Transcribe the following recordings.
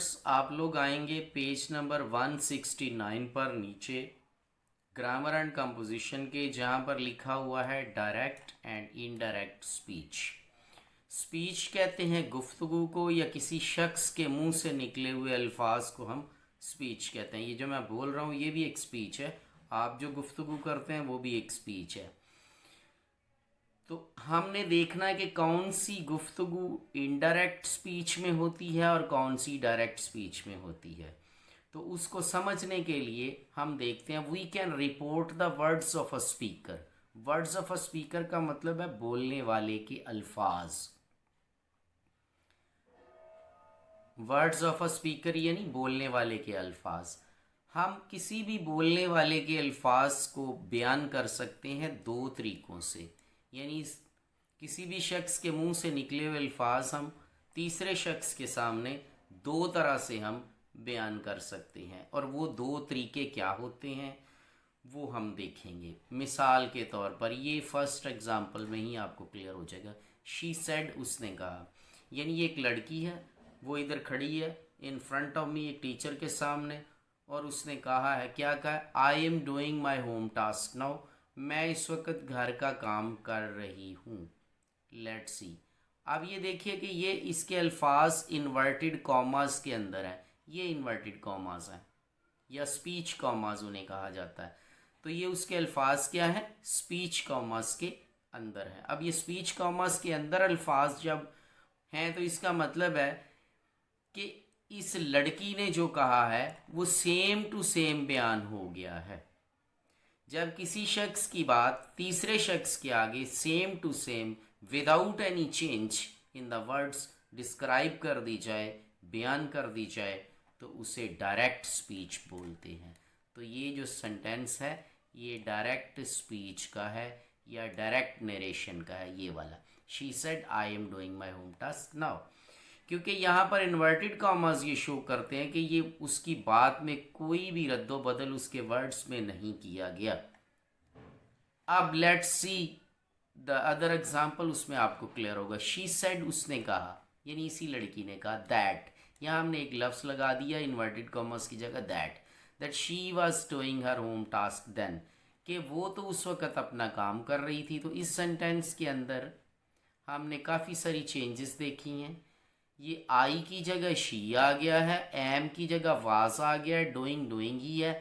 Students, आप लोग आएंगे पेज नंबर 169 पर नीचे ग्रामर एंड कंपोजिशन के, जहाँ पर लिखा हुआ है direct and indirect speech. Speech कहते हैं गुफ्तगू को या किसी शख्स के मुंह से निकले हुए अल्फाज को हम स्पीच कहते हैं। ये जो मैं बोल रहा हूँ ये भी एक स्पीच है, आप जो गुफ्तगू करते हैं वो भी एक स्पीच है। तो हमने देखना है कि कौन सी गुफ्तगू इनडायरेक्ट स्पीच में होती है और कौन सी डायरेक्ट स्पीच में होती है। तो उसको समझने के लिए हम देखते हैं, we can report the words of a speaker. Words of a speaker का मतलब है बोलने वाले के अल्फाज। वर्ड्स ऑफ अ स्पीकर यानी बोलने वाले के अल्फाज। हम किसी भी बोलने वाले के अल्फाज को बयान कर सकते हैं दो तरीक़ों से, यानी किसी भी शख्स के मुंह से निकले हुए अल्फाज हम तीसरे शख्स के सामने दो तरह से हम बयान कर सकते हैं, और वो दो तरीके क्या होते हैं वो हम देखेंगे। मिसाल के तौर पर ये फर्स्ट एग्जांपल में ही आपको क्लियर हो जाएगा। शी सेड, उसने कहा, यानी ये एक लड़की है, वो इधर खड़ी है इन फ्रंट ऑफ मी, एक टीचर के सामने, और उसने कहा है, क्या कहा, I am doing my home task now, मैं इस वक्त घर का काम कर रही हूँ। Let's see. अब ये देखिए कि ये इसके अल्फाज इन्वर्टेड कॉमास के अंदर है, ये इन्वर्टेड कॉमास हैं या स्पीच कॉमास उन्हें कहा जाता है। तो ये उसके अल्फाज क्या है, स्पीच कॉमास के अंदर है। अब ये स्पीच कॉमास के अंदर अल्फाज जब हैं तो इसका मतलब है कि इस लड़की ने जो कहा है वो सेम टू सेम बयान हो गया है। जब किसी शख्स की बात तीसरे शख्स के आगे same to same without any change in the words describe कर दी जाए, बयान कर दी जाए, तो उसे डायरेक्ट स्पीच बोलते हैं। तो ये जो सेंटेंस है ये डायरेक्ट स्पीच का है या डायरेक्ट नरेशन का है, ये वाला। She said I am doing my home task now, क्योंकि यहाँ पर इन्वर्टेड कॉमास ये शो करते हैं कि ये उसकी बात में कोई भी रद्दो बदल उसके वर्ड्स में नहीं किया गया। अब let's see the other example, उसमें आपको क्लियर होगा। शी सेड, उसने कहा, यानी इसी लड़की ने कहा, दैट, यहाँ हमने एक लफ्ज़ लगा दिया इन्वर्टेड कॉमर्स की जगह, that she was doing her home task then, कि वो तो उस वक़्त अपना काम कर रही थी। तो इस सेंटेंस के अंदर हमने काफ़ी सारी चेंजेस देखी हैं। ये आई की जगह शी आ गया है, एम की जगह वाज आ गया है, डूइंग डूइंग ही है,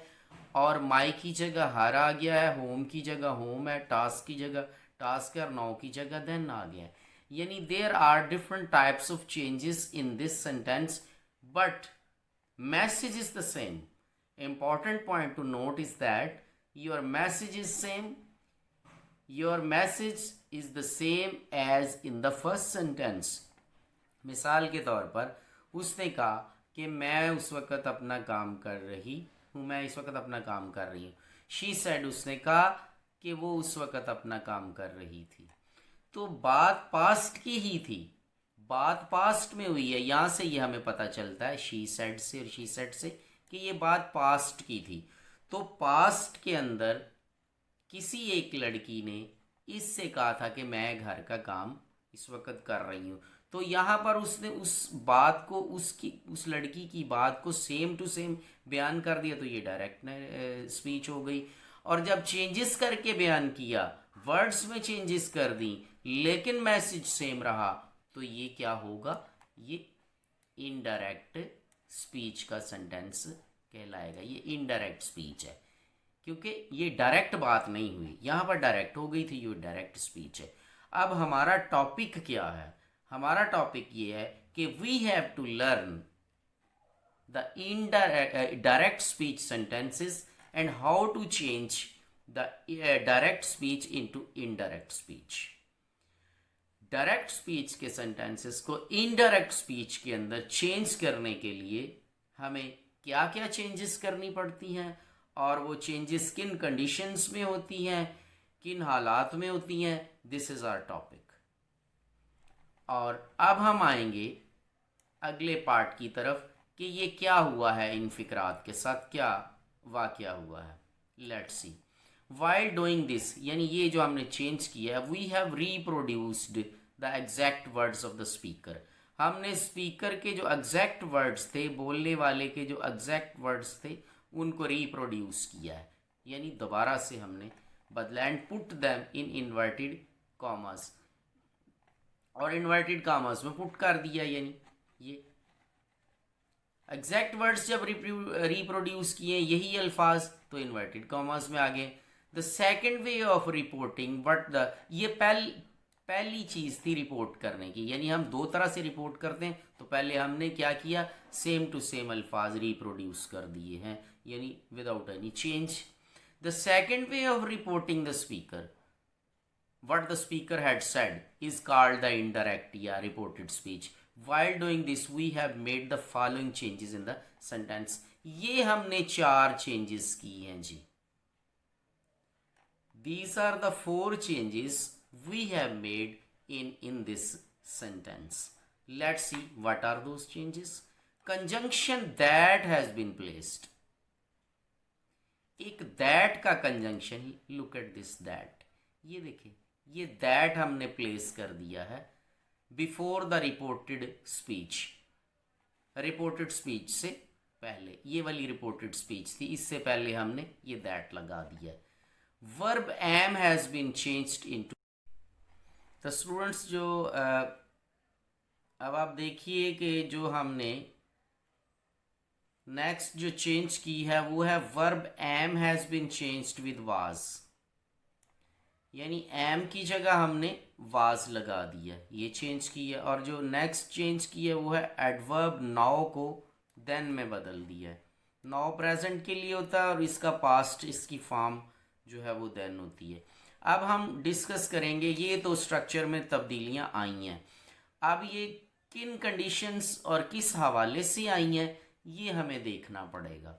और माई की जगह हर आ गया है, होम की जगह होम है, टास्क की जगह टास्क है, और नाउ की जगह देन आ गया है। यानी there are different types of changes in this sentence, but message is the same. Important point to note is that your message is same. Your message is the same as in the first sentence. मिसाल के तौर पर उसने कहा कि मैं उस वक़्त अपना काम कर रही हूँ, मैं इस वक्त अपना काम कर रही हूँ। शी सेड, उसने कहा कि वो उस वक़्त अपना काम कर रही थी। तो बात पास्ट की ही थी, बात पास्ट में हुई है। यहाँ से ये हमें पता चलता है शी सेड से और शी सेड से कि ये बात पास्ट की थी। तो पास्ट के अंदर किसी एक लड़की ने इससे कहा था कि मैं घर का काम इस वक्त कर रही हूँ। तो यहाँ पर उसने उस बात को, उस लड़की की बात को सेम टू सेम बयान कर दिया, तो ये डायरेक्ट स्पीच हो गई। और जब चेंजेस करके बयान किया, वर्ड्स में चेंजेस कर दी लेकिन मैसेज सेम रहा, तो ये क्या होगा, ये इनडायरेक्ट स्पीच का सेंटेंस कहलाएगा। ये इनडायरेक्ट स्पीच है क्योंकि ये डायरेक्ट बात नहीं हुई, यहाँ पर डायरेक्ट हो गई थी, ये डायरेक्ट स्पीच है। अब हमारा टॉपिक क्या है, हमारा टॉपिक ये है कि we have to learn the direct speech sentences and how to change the direct speech into indirect speech. Direct speech के सेंटेंसेस को इनडायरेक्ट स्पीच के अंदर चेंज करने के लिए हमें क्या क्या चेंजेस करनी पड़ती हैं, और वो चेंजेस किन कंडीशंस में होती हैं, किन हालात में होती हैं, दिस इज़ आवर टॉपिक। और अब हम आएंगे अगले पार्ट की तरफ कि ये क्या हुआ है, इन फिक्रात के साथ क्या वाक़या हुआ है। Let's see. While doing this, यानी ये जो हमने चेंज किया है, we have reproduced the exact words of the speaker. हमने स्पीकर के जो एग्जैक्ट वर्ड्स थे, बोलने वाले के जो एग्जैक्ट वर्ड्स थे, उनको रिप्रोड्यूस किया है, यानी दोबारा से हमने बदला and put them in inverted commas, और इन्वर्टेड कॉमर्स में पुट कर दिया, यानी ये एग्जैक्ट वर्ड्स जब रिप्रोड्यूस किए यही अल्फाज तो इन्वर्टेड कॉमर्स में आ गए। The second way of reporting but the, ये पहली चीज़ थी रिपोर्ट करने की, यानी हम दो तरह से रिपोर्ट करते हैं। तो पहले हमने क्या किया, सेम टू सेम अल्फाज रिप्रोड्यूस कर दिए हैं, यानी without any change. The second way of reporting the speaker, what the speaker had said, is called the indirect या reported speech. While doing this, we have made the following changes in the sentence. ये हमने 4 changes की हैं जी। These are the 4 changes we have made in this sentence. Let's see what are those changes. Conjunction that has been placed. एक that का conjunction, look at this that, ये देखिए, ये that हमने प्लेस कर दिया है before the reported speech. Reported speech से पहले, ये वाली रिपोर्टेड स्पीच थी, इससे पहले हमने ये दैट लगा दिया। Verb am has been changed into. तो स्टूडेंट्स जो अब आप देखिए कि जो हमने नेक्स्ट जो चेंज की है वो है verb am has been changed with was, यानी एम की जगह हमने वाज लगा दिया, ये चेंज की है। और जो नेक्स्ट चेंज की है वो है एडवर्ब नाउ को देन में बदल दिया है। नाउ प्रेजेंट के लिए होता है और इसका पास्ट, इसकी फॉर्म जो है वो देन होती है। अब हम डिस्कस करेंगे, ये तो स्ट्रक्चर में तब्दीलियां आई हैं, अब ये किन कंडीशंस और किस हवाले से आई हैं ये हमें देखना पड़ेगा।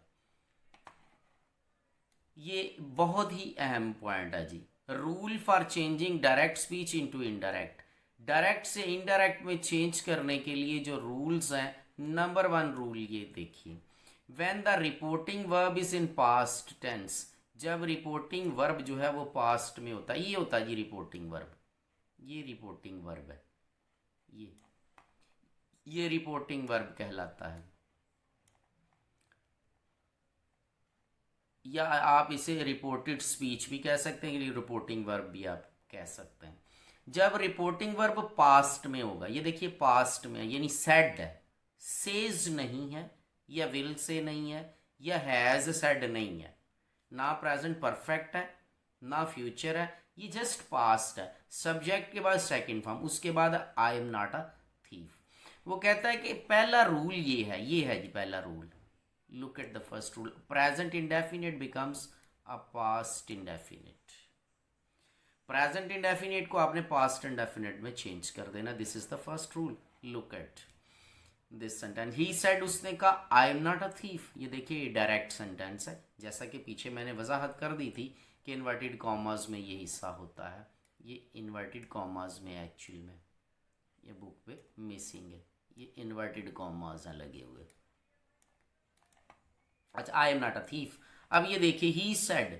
ये बहुत ही अहम पॉइंट है जी। Rule for changing direct speech into indirect, direct से इनडायरेक्ट में चेंज करने के लिए जो रूल्स हैं, नंबर 1 रूल ये देखिए, when the reporting verb is in past tense, जब रिपोर्टिंग वर्ब जो है वो पास्ट में होता है, ये होता है जी रिपोर्टिंग वर्ब, ये रिपोर्टिंग वर्ब है, ये रिपोर्टिंग वर्ब कहलाता है, या आप इसे रिपोर्टेड स्पीच भी कह सकते हैं, रिपोर्टिंग वर्ब भी आप कह सकते हैं। जब रिपोर्टिंग वर्ब पास्ट में होगा, ये देखिए पास्ट में, यानी सेड है, सेज नहीं है, या विल से नहीं है, या हैज सेड नहीं है, ना प्रेजेंट परफेक्ट है ना फ्यूचर है, ये जस्ट पास्ट है। सब्जेक्ट के बाद सेकंड फॉर्म, उसके बाद I am not a thief. वो कहता है कि पहला रूल ये है जी पहला rule. Look at the first rule. Present indefinite becomes a past indefinite. Present indefinite को आपने past indefinite में change कर देना. This is the first rule. Look at this sentence. He said, उसने कहा I am not a thief. ये देखिए direct sentence है, जैसा कि पीछे मैंने वजाहत कर दी थी कि inverted commas में ये हिस्सा होता है। ये inverted commas में actual में ये बुक पे missing है, ये inverted commas हैं लगे हुए। अच्छा, I am not a thief. अब ये देखिए, ही सेड,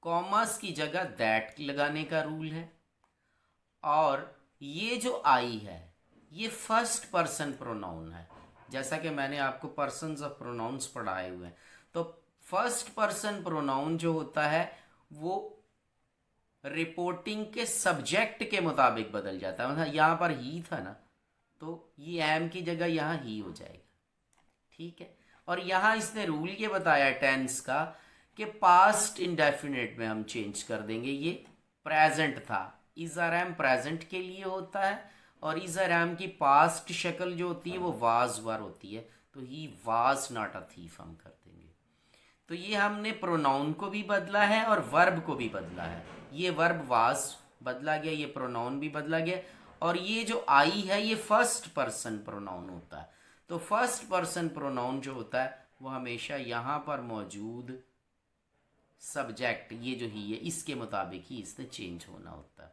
कॉमर्स की जगह दैट लगाने का रूल है, और ये जो आई है ये फर्स्ट पर्सन प्रोनाउन है, जैसा कि मैंने आपको पर्सन्स ऑफ प्रोनाउंस पढ़ाए हुए हैं। तो फर्स्ट पर्सन प्रोनाउन जो होता है वो रिपोर्टिंग के सब्जेक्ट के मुताबिक बदल जाता है। मतलब यहाँ पर ही था ना, तो ये एम की जगह यहाँ ही हो जाएगा, ठीक है। और यहाँ इसने रूल ये बताया टेंस का कि पास्ट इंडेफिनिट में हम चेंज कर देंगे। ये प्रेजेंट था, इज आर एम प्रेजेंट के लिए होता है, और इज आर एम की पास्ट शक्ल जो होती है वो वाज वर होती है, तो he was not a thief हम कर देंगे। तो ये हमने प्रोनाउन को भी बदला है और वर्ब को भी बदला है। ये वर्ब वाज बदला गया, ये प्रोनाउन भी बदला गया, और ये जो आई है ये फर्स्ट पर्सन प्रोनाउन होता है। तो फर्स्ट पर्सन प्रोनाउन जो होता है वो हमेशा यहाँ पर मौजूद सब्जेक्ट, ये जो ही है इसके मुताबिक ही इसने चेंज होना होता है।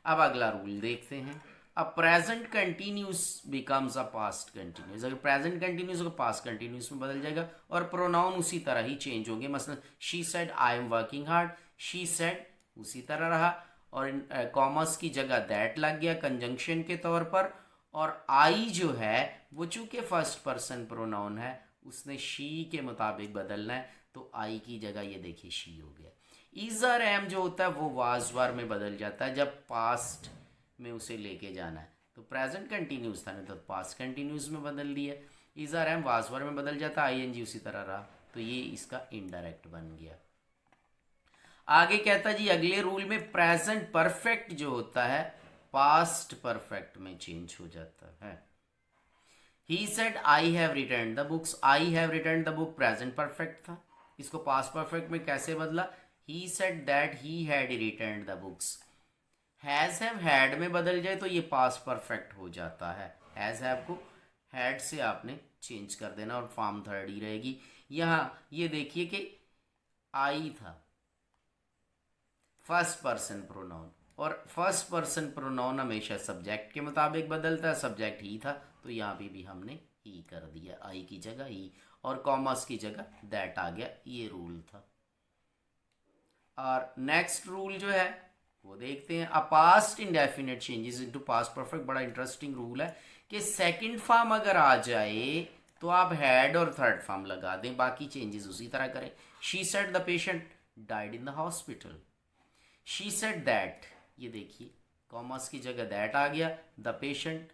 अब अगला रूल देखते हैं। A present continuous becomes a past continuous. अगर प्रेजेंट कंटिन्यूस को पास्ट कंटिन्यूस में बदल जाएगा, और प्रोनाउन उसी तरह ही चेंज होंगे। मसलन she said I am working hard, she said उसी तरह रहा, और कॉमर्स की जगह दैट लग गया कंजंक्शन के तौर पर, और आई जो है वो चूंकि फर्स्ट पर्सन प्रोनाउन है, उसने शी के मुताबिक बदलना है, तो आई की जगह ये देखिए शी हो गया। इज आर एम जो होता है वो वाज वर में बदल जाता है जब पास्ट में उसे लेके जाना है। तो प्रेजेंट कंटिन्यूस था ना, तो पास्ट कंटिन्यूस में बदल दिया। Is are am was were में बदल जाता, आई एन जी उसी तरह रहा, तो ये इसका इनडायरेक्ट बन गया। आगे कहता जी अगले रूल में प्रेजेंट परफेक्ट जो होता है पास्ट परफेक्ट में चेंज हो जाता है। He said I have return the books, I have return the book present perfect था, इसको पास्ट परफेक्ट में कैसे बदला? He said that he had return the books. Has have had में बदल जाए तो ये पास्ट परफेक्ट हो जाता है। हैज हैव को हैड से आपने चेंज कर देना और फॉर्म थर्ड ही रहेगी। यहाँ ये देखिए कि आई था फर्स्ट पर्सन प्रोनाउन, और फर्स्ट पर्सन प्रोनाउन हमेशा सब्जेक्ट के मुताबिक बदलता है, सब्जेक्ट ही था, तो यहाँ भी हमने ही कर दिया, आई की जगह ही, और कॉमर्स की जगह दैट आ गया, ये रूल था। और नेक्स्ट रूल जो है वो देखते हैं, a past indefinite changes into past perfect. बड़ा इंटरेस्टिंग रूल है कि सेकंड फॉर्म अगर आ जाए तो आप हैड और थर्ड फॉर्म लगा दें, बाकी चेंजेस उसी तरह करें। She said the patient died in the hospital, she said that, ये देखिए कॉमर्स की जगह दैट आ गया, द पेशेंट,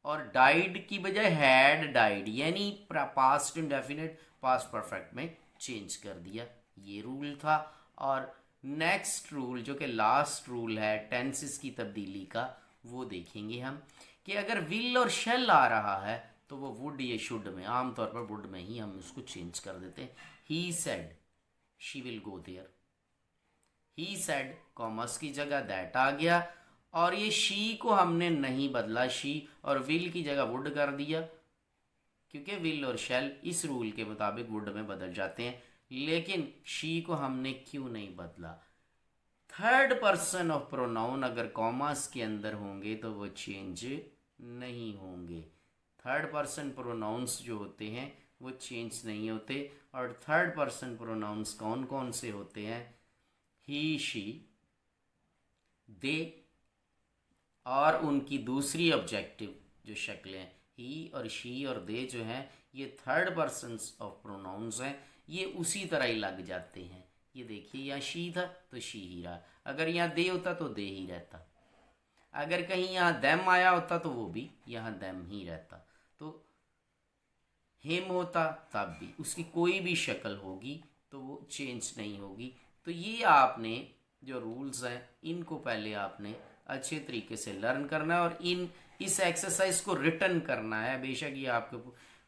और डाइड की बजाय हैड डाइड, यानी पास्ट इंडेफिनिट पास्ट परफेक्ट में चेंज कर दिया, ये रूल था। और नेक्स्ट रूल जो कि लास्ट रूल है टेंसेस की तब्दीली का, वो देखेंगे हम कि अगर विल और शेल आ रहा है तो वो वुड या शुड में, आमतौर पर वुड में ही हम उसको चेंज कर देते हैं। He said she will go there, he said commas की जगह दैट आ गया, और ये शी को हमने नहीं बदला, शी और विल की जगह वुड कर दिया, क्योंकि विल और शेल इस रूल के मुताबिक वुड में बदल जाते हैं। लेकिन शी को हमने क्यों नहीं बदला? थर्ड पर्सन ऑफ प्रोनाउन अगर कॉमास के अंदर होंगे तो वो चेंज नहीं होंगे। थर्ड पर्सन प्रोनाउंस जो होते हैं वो चेंज नहीं होते। और थर्ड पर्सन प्रोनाउंस कौन कौन से होते हैं? ही, शी, दे, और उनकी दूसरी ऑब्जेक्टिव जो शक्लें हैं, ही और शी और दे जो हैं, ये थर्ड पर्सन ऑफ प्रोनाउंस हैं, ये उसी तरह ही लग जाते हैं। ये देखिए यहाँ शी था तो शी ही रहा, अगर यहाँ दे होता तो दे ही रहता, अगर कहीं यहाँ देम आया होता तो वो भी यहाँ देम ही रहता, तो हिम होता तब भी उसकी कोई भी शक्ल होगी तो वो चेंज नहीं होगी। तो ये आपने जो रूल्स हैं इनको पहले आपने अच्छे तरीके से लर्न करना है और इस एक्सरसाइज को रिटर्न करना है। बेशक ये आपके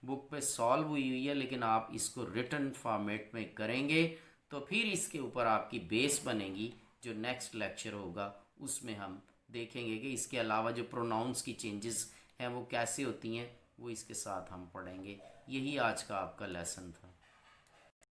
बुक पे सॉल्व हुई है, लेकिन आप इसको रिटर्न फॉर्मेट में करेंगे तो फिर इसके ऊपर आपकी बेस बनेगी। जो नेक्स्ट लेक्चर होगा उसमें हम देखेंगे कि इसके अलावा जो प्रोनाउंस की चेंजेस हैं वो कैसे होती हैं, वो इसके साथ हम पढ़ेंगे। यही आज का आपका लेसन था।